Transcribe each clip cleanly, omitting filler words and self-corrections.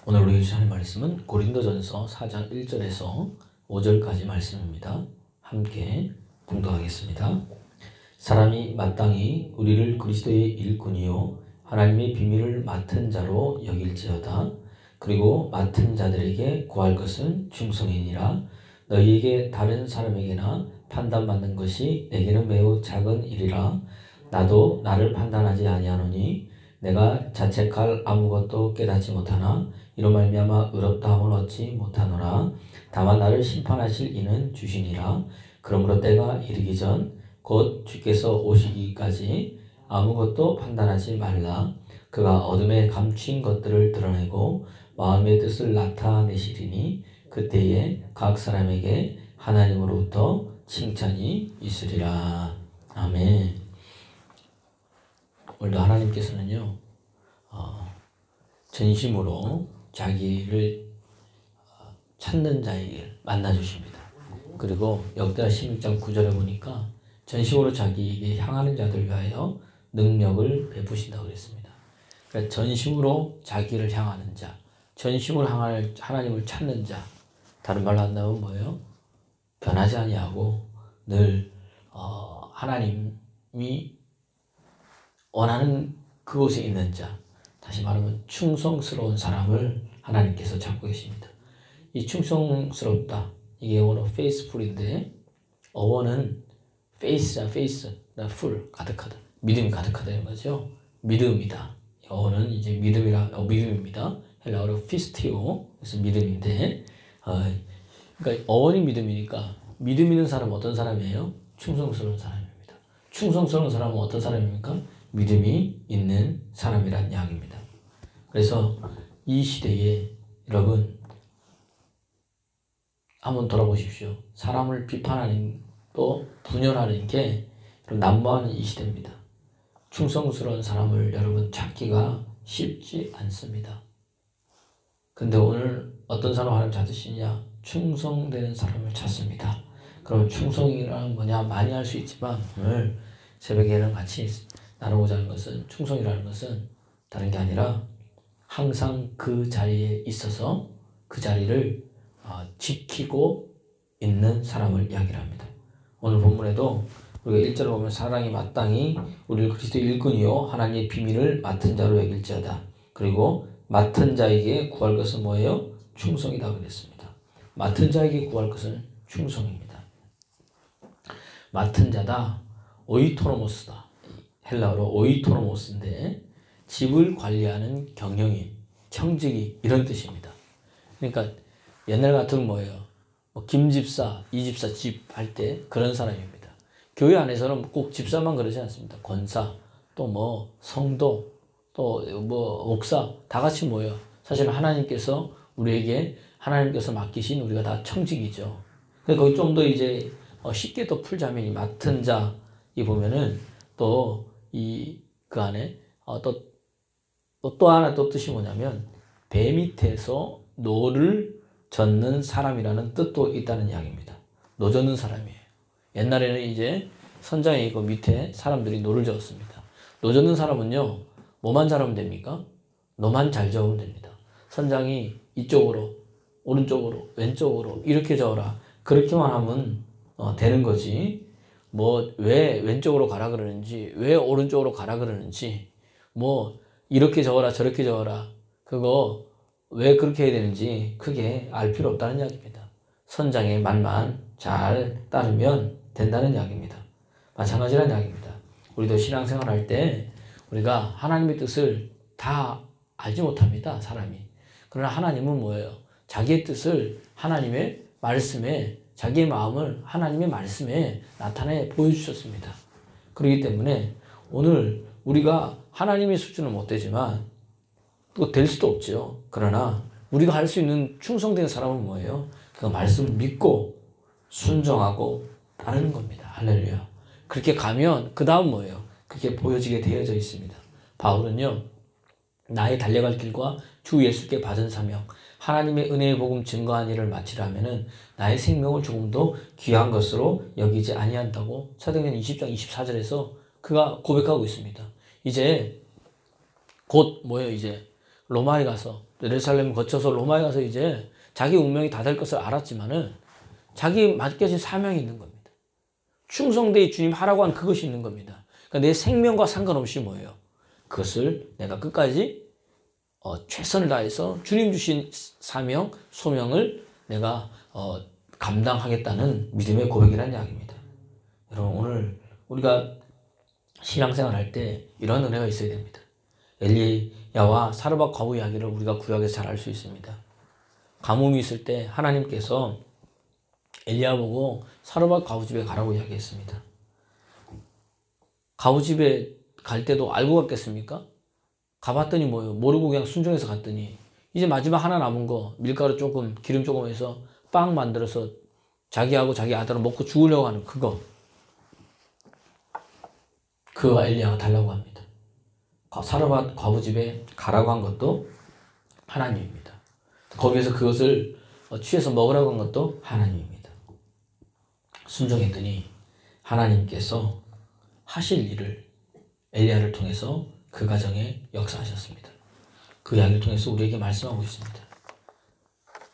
오늘 우리 주시는 말씀은 고린도전서 4장 1절에서 5절까지 말씀입니다. 함께 봉독하겠습니다. 사람이 마땅히 우리를 그리스도의 일꾼이요 하나님의 비밀을 맡은 자로 여길지어다. 그리고 맡은 자들에게 구할 것은 충성이니라. 너희에게 다른 사람에게나 판단받는 것이 내게는 매우 작은 일이라. 나도 나를 판단하지 아니하노니 내가 자책할 아무것도 깨닫지 못하나 이로 말미암아 의롭다 함을 얻지 못하노라. 다만 나를 심판하실 이는 주시니라. 그러므로 때가 이르기 전 곧 주께서 오시기까지 아무것도 판단하지 말라. 그가 어둠에 감추인 것들을 드러내고 마음의 뜻을 나타내시리니 그때에 각 사람에게 하나님으로부터 칭찬이 있으리라. 아멘. 오늘도 하나님께서는요, 전심으로 자기를 찾는 자에게 만나주십니다. 그리고 역대하 16장 9절에 보니까 전심으로 자기에게 향하는 자들 위하여 능력을 베푸신다고 그랬습니다. 그러니까 전심으로 자기를 향하는 자, 전심으로 하나님을 찾는 자, 다른 말로 한다면 뭐예요? 변하지 아니하고 늘 하나님이 원하는 그곳에 있는 자, 다시 말하면 충성스러운 사람을 하나님께서 찾고 계십니다. 이 충성스럽다, 이게 영어로 faithful인데 어원은 face자, face, full, 가득하다, 믿음이 가득하다 이 거죠. 믿음이다. 어원은 이제 믿음입니다. 헬라어로 피스티오, 그래서 믿음인데, 그러니까 어원이 믿음이니까 믿음 있는 사람은 어떤 사람이에요? 충성스러운 사람입니다. 충성스러운 사람은 어떤 사람입니까? 믿음이 있는 사람이란 이야기입니다. 그래서 이 시대에 여러분 한번 돌아보십시오. 사람을 비판하는 또 분열하는 게 난무하는 이 시대입니다. 충성스러운 사람을 여러분 찾기가 쉽지 않습니다. 근데 오늘 어떤 사람 하나님 찾으시냐? 충성되는 사람을 찾습니다. 그럼 충성이란 뭐냐? 많이 할 수 있지만 오늘 새벽에는 같이 나누고자 하는 것은, 충성이라는 것은 다른 게 아니라 항상 그 자리에 있어서 그 자리를 지키고 있는 사람을 이야기를 합니다. 오늘 본문에도 우리가 1절을 보면 사랑이 마땅히 우리를 그리스도의 일꾼이요 하나님의 비밀을 맡은 자로 여길지어다. 그리고 맡은 자에게 구할 것은 뭐예요? 충성이다 그랬습니다. 맡은 자에게 구할 것은 충성입니다. 맡은 자다, 오이토노모스다. 헬라어로 오이토노모스인데 집을 관리하는 경영인, 청지기 이런 뜻입니다. 그러니까 옛날 같은 뭐예요? 김집사, 이집사 집 할 때 그런 사람입니다. 교회 안에서는 꼭 집사만 그러지 않습니다. 권사, 또 뭐 성도, 또 뭐 목사 다 같이 모여. 사실 하나님께서 우리에게 하나님께서 맡기신 우리가 다 청직이죠. 그래서 거기 좀 더 이제 쉽게 또 풀자면 이 맡은 자 이 보면은 또 그 안에 또 하나 또 뜻이 뭐냐면 배 밑에서 노를 젓는 사람이라는 뜻도 있다는 이야기입니다. 노 젓는 사람이에요. 옛날에는 이제 선장이 그 밑에 사람들이 노를 저었습니다. 노 젓는 사람은요, 뭐만 잘하면 됩니까? 노만 잘 저으면 됩니다. 선장이 이쪽으로, 오른쪽으로, 왼쪽으로 이렇게 저어라. 그렇게만 하면 되는 거지. 뭐 왜 왼쪽으로 가라 그러는지, 왜 오른쪽으로 가라 그러는지, 뭐 이렇게 저어라 저렇게 저어라, 그거 왜 그렇게 해야 되는지 크게 알 필요 없다는 이야기입니다. 선장의 말만 잘 따르면 된다는 이야기입니다. 마찬가지라는 이야기입니다. 우리도 신앙생활 할 때 우리가 하나님의 뜻을 다 알지 못합니다, 사람이. 그러나 하나님은 뭐예요? 자기의 뜻을 하나님의 말씀에, 자기의 마음을 하나님의 말씀에 나타내 보여주셨습니다. 그렇기 때문에 오늘 우리가 하나님의 수준은 못 되지만 또 될 수도 없죠. 그러나 우리가 할 수 있는 충성된 사람은 뭐예요? 그 말씀을 믿고 순종하고 따르는 겁니다. 할렐루야. 그렇게 가면 그 다음 뭐예요? 그게 보여지게 되어져 있습니다. 바울은요, 나의 달려갈 길과 주 예수께 받은 사명, 하나님의 은혜의 복음 증거한 일을 마치라 하면은 나의 생명을 조금 더 귀한 것으로 여기지 아니한다고 사도행전 20장 24절에서 그가 고백하고 있습니다. 이제 곧 뭐예요? 이제 로마에 가서 예루살렘을 거쳐서 로마에 가서 이제 자기 운명이 다 될 것을 알았지만은 자기 맡겨진 사명이 있는 겁니다. 충성되이 주님 하라고 한 그것이 있는 겁니다. 그러니까 내 생명과 상관없이 뭐예요? 그것을 내가 끝까지 최선을 다해서 주님 주신 사명, 소명을 내가 감당하겠다는 믿음의 고백이라는 이야기입니다. 여러분 오늘 우리가 신앙생활 할 때 이런 은혜가 있어야 됩니다. 엘리야와 사르밧 과부 이야기를 우리가 구약에서 잘 알 수 있습니다. 가뭄이 있을 때 하나님께서 엘리야 보고 사르밧 과부 집에 가라고 이야기했습니다. 과부 집에 갈 때도 알고 갔겠습니까? 가봤더니 뭐예요? 모르고 그냥 순종해서 갔더니 이제 마지막 하나 남은 거 밀가루 조금 기름 조금 해서 빵 만들어서 자기하고 자기 아들은 먹고 죽으려고 하는 그거 엘리야가 달라고 합니다. 사르밧 과부 집에 가라고 한 것도 하나님입니다. 거기에서 그것을 취해서 먹으라고 한 것도 하나님입니다. 순종했더니 하나님께서 하실 일을 엘리야를 통해서 그 가정에 역사하셨습니다. 그 이야기를 통해서 우리에게 말씀하고 있습니다.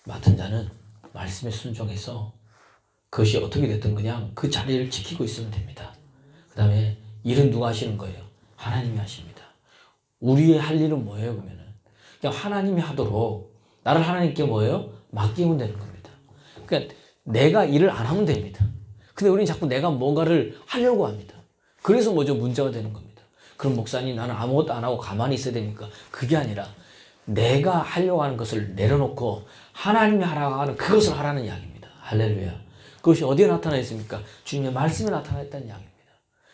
맡은 자는 말씀에 순종해서 그것이 어떻게 됐든 그냥 그 자리를 지키고 있으면 됩니다. 그 다음에 일은 누가 하시는 거예요? 하나님이 하십니다. 우리의 할 일은 뭐예요? 그러면은 그냥 하나님이 하도록 나를 하나님께 뭐예요? 맡기면 되는 겁니다. 그러니까 내가 일을 안 하면 됩니다. 근데 우리는 자꾸 내가 뭔가를 하려고 합니다. 그래서 뭐죠? 문제가 되는 겁니다. 그럼 목사님 나는 아무것도 안 하고 가만히 있어야 됩니까? 그게 아니라 내가 하려고 하는 것을 내려놓고 하나님이 하라고 하는 그것을 하라는 이야기입니다. 할렐루야. 그것이 어디에 나타나 있습니까? 주님의 말씀에 나타나 있다는 이야기입니다.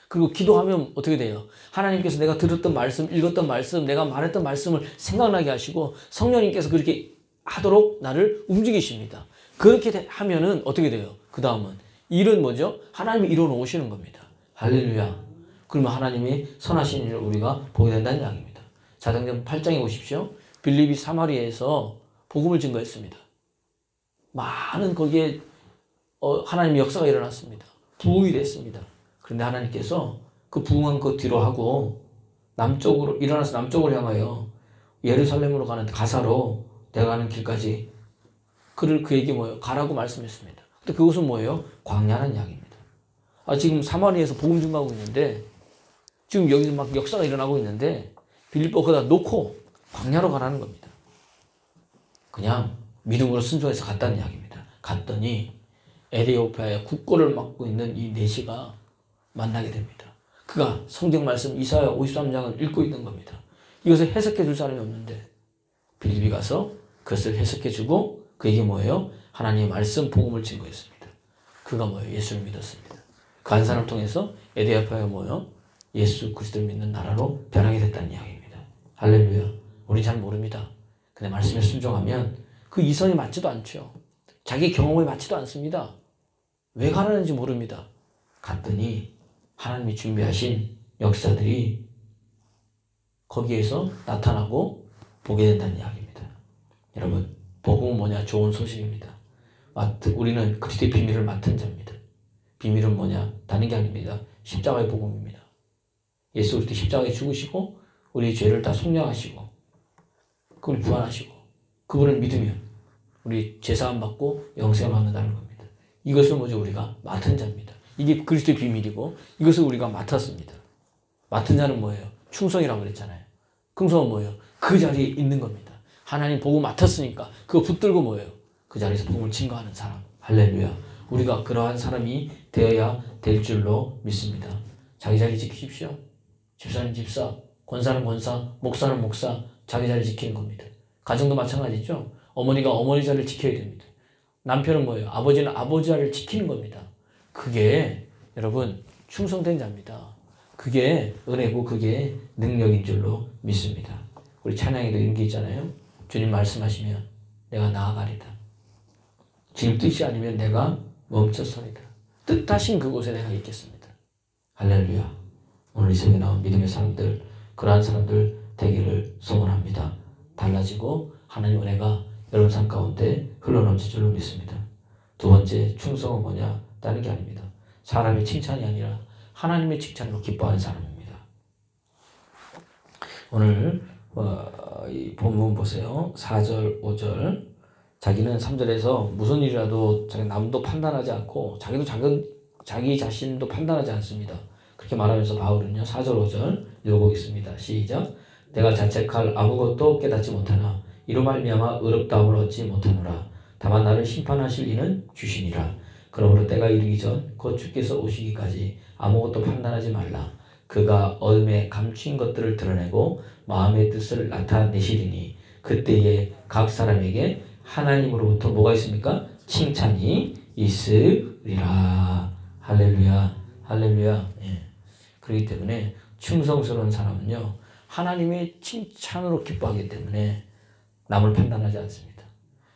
그리고 기도하면 어떻게 돼요? 하나님께서 내가 들었던 말씀, 읽었던 말씀, 내가 말했던 말씀을 생각나게 하시고 성령님께서 그렇게 하도록 나를 움직이십니다. 그렇게 하면은 어떻게 돼요? 그 다음은 일은 뭐죠? 하나님이 이루어 놓으시는 겁니다. 할렐루야. 그러면 하나님이 선하신 일을 우리가 보게 된다는 이야기입니다. 사도행전 8장에 보십시오. 빌립이 사마리아에서 복음을 증거했습니다. 많은 거기에 하나님의 역사가 일어났습니다. 부흥이 됐습니다. 그런데 하나님께서 그 부흥한 것 뒤로 하고 남쪽으로 일어나서 남쪽으로 향하여 예루살렘으로 가는 가사로 내가는 길까지 그에게 뭐예요? 가라고 말씀했습니다. 근데 그것은 뭐예요? 광야라는 이야기입니다. 지금 사마리아에서 복음 증거하고 있는데 지금 여기서 막 역사가 일어나고 있는데 빌립보 거기다 놓고 광야로 가라는 겁니다. 그냥 믿음으로 순종해서 갔다는 이야기입니다. 갔더니 에티오피아의 국고를 맡고 있는 이 내시가 만나게 됩니다. 그가 성경 말씀 이사야 53장을 읽고 있는 겁니다. 이것을 해석해 줄 사람이 없는데 빌립이 가서 그것을 해석해 주고 그에게 뭐예요? 하나님의 말씀 복음을 증거했습니다. 그가 뭐예요? 예수를 믿었습니다. 그 한 사람을 통해서 에티오피아가 뭐예요? 예수 그리스도를 믿는 나라로 변하게 됐다는 이야기입니다. 할렐루야. 우리 잘 모릅니다. 근데 말씀에 순종하면 그 이성이 맞지도 않죠. 자기 경험에 맞지도 않습니다. 왜 가라는지 모릅니다. 갔더니 하나님이 준비하신 역사들이 거기에서 나타나고 보게 된다는 이야기입니다. 여러분, 복음은 뭐냐? 좋은 소식입니다. 우리는 그리스도의 비밀을 맡은 자입니다. 비밀은 뭐냐? 다른 게 아닙니다. 십자가의 복음입니다. 예수 그리스도 십자가에 죽으시고 우리의 죄를 다 속량하시고 그걸 부활하시고 그분을 믿으면 우리 죄사함 받고 영생을 얻는다는 겁니다. 이것을 뭐죠? 우리가 맡은 자입니다. 이게 그리스도의 비밀이고 이것을 우리가 맡았습니다. 맡은 자는 뭐예요? 충성이라고 그랬잖아요. 충성은 뭐예요? 그 자리에 있는 겁니다. 하나님 보고 맡았으니까 그거 붙들고 뭐예요? 그 자리에서 복음을 증거하는 사람. 할렐루야. 우리가 그러한 사람이 되어야 될 줄로 믿습니다. 자기 자리 지키십시오. 집사는 집사, 권사는 권사, 목사는 목사, 자기 자리 지키는 겁니다. 가정도 마찬가지죠. 어머니가 어머니 자리를 지켜야 됩니다. 남편은 뭐예요? 아버지는 아버지 자리를 지키는 겁니다. 그게 여러분 충성된 자입니다. 그게 은혜고 그게 능력인 줄로 믿습니다. 우리 찬양에도 이런 게 있잖아요. 주님 말씀하시면 내가 나아가리다. 주님 뜻이 아니면 내가 멈춰서리다. 뜻하신 그곳에 내가 있겠습니다. 할렐루야. 오늘 이 성에 나온 믿음의 사람들, 그러한 사람들 되기를 소원합니다. 달라지고 하나님 은혜가 여러분 삶 가운데 흘러넘칠 줄로 믿습니다. 두 번째 충성은 뭐냐? 다른 게 아닙니다. 사람의 칭찬이 아니라 하나님의 칭찬으로 기뻐하는 사람입니다. 오늘 이 본문 보세요. 4절, 5절. 자기는 3절에서 무슨 일이라도 자기 남도 판단하지 않고 자기 자신도 판단하지 않습니다. 그렇게 말하면서 바울은요. 4절, 5절 읽어보겠습니다. 시작. 내가 자책할 아무것도 깨닫지 못하나 이로 말미암아 의롭다함을 얻지 못하노라. 다만 나를 심판하실 이는 주시니라. 그러므로 때가 이르기 전 곧 주께서 오시기까지 아무것도 판단하지 말라. 그가 어둠에 감춘 것들을 드러내고 마음의 뜻을 나타내시리니 그때에 각 사람에게 하나님으로부터 뭐가 있습니까? 칭찬이 있으리라. 할렐루야, 할렐루야. 예. 그렇기 때문에 충성스러운 사람은요, 하나님의 칭찬으로 기뻐하기 때문에 남을 판단하지 않습니다.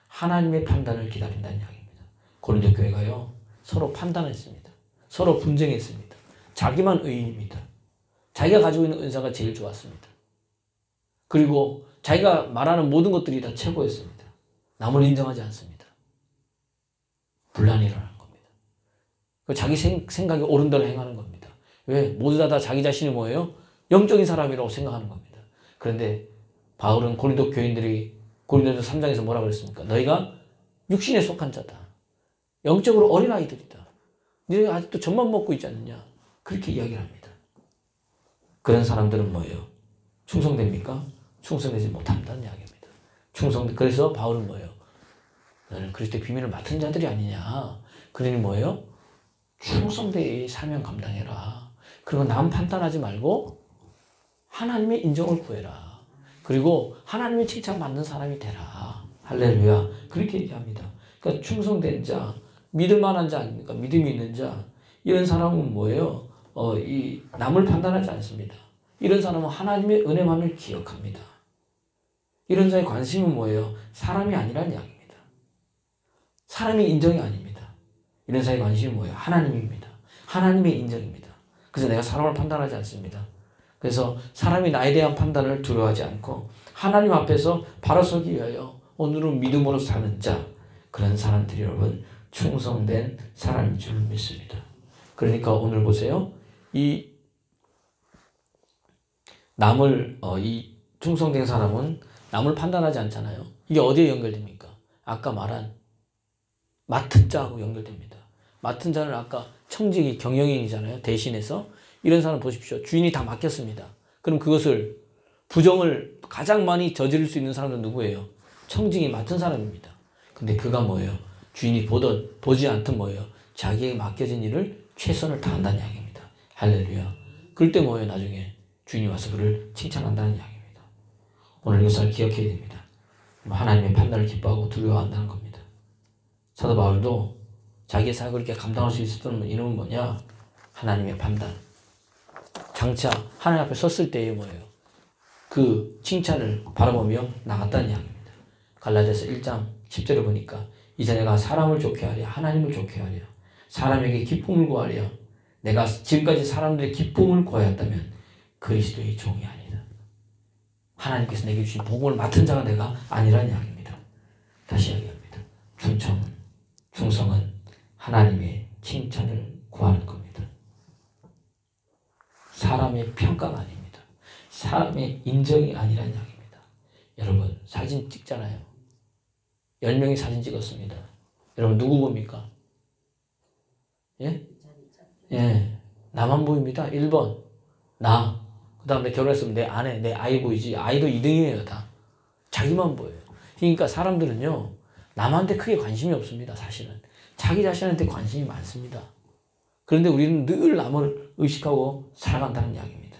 하나님의 판단을 기다린다는 이야기입니다. 고린도 교회가요, 서로 판단했습니다. 서로 분쟁했습니다. 자기만 의인입니다. 자기가 가지고 있는 은사가 제일 좋았습니다. 그리고 자기가 말하는 모든 것들이 다 최고였습니다. 남을 인정하지 않습니다. 분란이 일어나는 겁니다. 자기 생각이 옳은 대로 행하는 겁니다. 왜? 모두 다 자기 자신이 뭐예요? 영적인 사람이라고 생각하는 겁니다. 그런데 바울은 고린도 교인들이 고린도서 3장에서 뭐라 그랬습니까? 너희가 육신에 속한 자다. 영적으로 어린아이들이다. 너희가 아직도 젖만 먹고 있지 않느냐. 그렇게 이야기를 합니다. 그런 사람들은 뭐예요? 충성됩니까? 충성되지 못한다는 이야기입니다. 그래서 바울은 뭐예요? 너는 그리스도의 비밀을 맡은 자들이 아니냐. 그러니 뭐예요? 충성되이 사명 감당해라. 그리고 남 판단하지 말고 하나님의 인정을 구해라. 그리고 하나님의 칭찬받는 사람이 되라. 할렐루야. 그렇게 얘기합니다. 그러니까 충성된 자, 믿을 만한 자 아닙니까? 믿음이 있는 자. 이런 사람은 뭐예요? 이 남을 판단하지 않습니다. 이런 사람은 하나님의 은혜만을 기억합니다. 이런 자의 관심은 뭐예요? 사람이 아니란 이야기입니다. 사람의 인정이 아닙니다. 이런 자의 관심은 뭐예요? 하나님입니다. 하나님의 인정입니다. 그래서 내가 사람을 판단하지 않습니다. 그래서 사람이 나에 대한 판단을 두려워하지 않고 하나님 앞에서 바로 서기 위하여 오늘은 믿음으로 사는 자, 그런 사람들이 여러분 충성된 사람인 줄 믿습니다. 그러니까 오늘 보세요. 이 충성된 사람은 남을 판단하지 않잖아요. 이게 어디에 연결됩니까? 아까 말한 맡은 자하고 연결됩니다. 맡은 자는 아까 청직이 경영인이잖아요. 대신해서 이런 사람 보십시오. 주인이 다 맡겼습니다. 그럼 그것을 부정을 가장 많이 저지를 수 있는 사람은 누구예요? 청직이 맡은 사람입니다. 근데 그가 뭐예요? 주인이 보지 않든 뭐예요? 자기에게 맡겨진 일을 최선을 다한다는 이야기입니다. 할렐루야. 그럴 때 뭐예요? 나중에 주인이 와서 그를 칭찬한다는 이야기입니다. 오늘 이것을 기억해야 됩니다. 하나님의 판단을 기뻐하고 두려워한다는 겁니다. 사도 바울도 자기의 사역을 이렇게 감당할 수 있었던 이유는 뭐냐? 하나님의 판단. 장차 하나님 앞에 섰을 때에 뭐예요? 그 칭찬을 바라보며 나갔다는 이야기입니다. 갈라디아서 1장 10절을 보니까 이제 내가 사람을 좋게 하랴 하나님을 좋게 하랴 사람에게 기쁨을 구하랴 내가 지금까지 사람들의 기쁨을 구하였다면 그리스도의 종이 아니다. 하나님께서 내게 주신 복음을 맡은 자가 내가 아니라는 이야기입니다. 다시 이야기합니다. 충성은 하나님의 칭찬을 구하는 겁니다. 사람의 평가가 아닙니다. 사람의 인정이 아니라는 이야기입니다. 여러분 사진 찍잖아요. 10명이 사진 찍었습니다. 여러분 누구 봅니까? 예? 예. 나만 보입니다. 1번 나. 그 다음에 결혼했으면 내 아내, 내 아이 보이지. 아이도 2등이에요 다. 자기만 보여요. 그러니까 사람들은요 남한테 크게 관심이 없습니다. 사실은 자기 자신한테 관심이 많습니다. 그런데 우리는 늘 남을 의식하고 살아간다는 이야기입니다.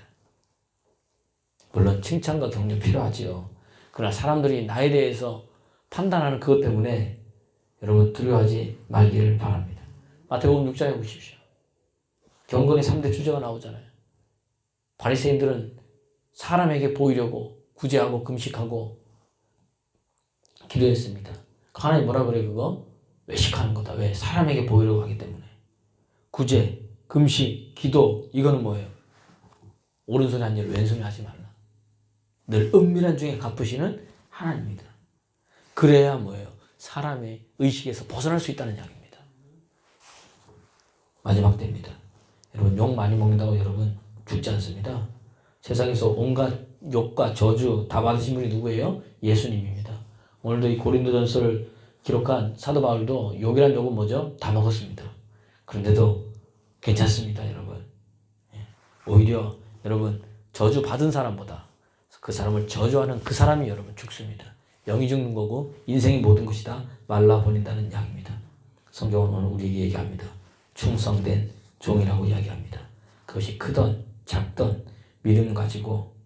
물론 칭찬과 격려 필요하지요. 그러나 사람들이 나에 대해서 판단하는 그것 때문에 여러분 두려워하지 말기를 바랍니다. 마태복음 6장에 보십시오. 경건의 3대 주제가 나오잖아요. 바리새인들은 사람에게 보이려고 구제하고 금식하고 기도했습니다. 하나님 뭐라 그래요? 그거? 외식하는 거다. 왜? 사람에게 보이려고 하기 때문에. 구제, 금식, 기도 이거는 뭐예요? 오른손이 한 일을 왼손이 하지 말라. 늘 은밀한 중에 갚으시는 하나님입니다. 그래야 뭐예요? 사람의 의식에서 벗어날 수 있다는 이야기입니다. 마지막 때입니다. 여러분 욕 많이 먹는다고 여러분 죽지 않습니다. 세상에서 온갖 욕과 저주 다 받으신 분이 누구예요? 예수님입니다. 오늘도 이 고린도전서를 기록한 사도 바울도 욕이란 욕은 뭐죠? 다 먹었습니다. 그런데도 괜찮습니다, 여러분. 오히려 여러분 저주 받은 사람보다 그 사람을 저주하는 그 사람이 여러분 죽습니다. 영이 죽는 거고 인생의 모든 것이 다 말라버린다는 이야기입니다. 성경은 오늘 우리에게 얘기합니다. 충성된 종이라고 이야기합니다. 그것이 크던 작던 믿음 가지고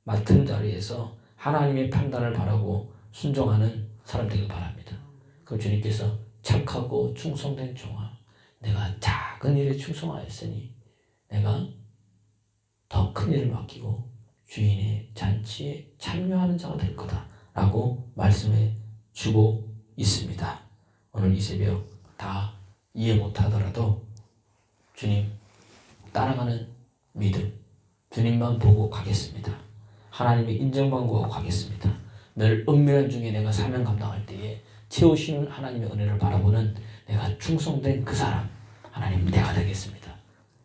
맡은 자리에서 하나님의 판단을 바라고 순종하는 사람 되길 바랍니다. 그럼 주님께서 착하고 충성된 종아, 내가 작은 일에 충성하였으니 내가 더 큰 일을 맡기고 주인의 잔치에 참여하는 자가 될 거다 라고 말씀해 주고 있습니다. 오늘 이 새벽 다 이해 못하더라도 주님 따라가는 믿음, 주님만 보고 가겠습니다. 하나님의 인정만 구하고 가겠습니다. 늘 은밀한 중에 내가 사명 감당할 때에 채우시는 하나님의 은혜를 바라보는 내가 충성된 그 사람, 하나님 내가 되겠습니다.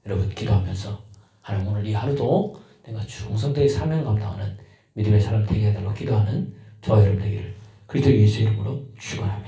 여러분 기도하면서 하나님 오늘 이 하루도 내가 충성되게 사명 감당하는 믿음의 사람 되게 해달라고 기도하는 저와 여러분 되기를 그리스도 예수의 이름으로 축원합니다.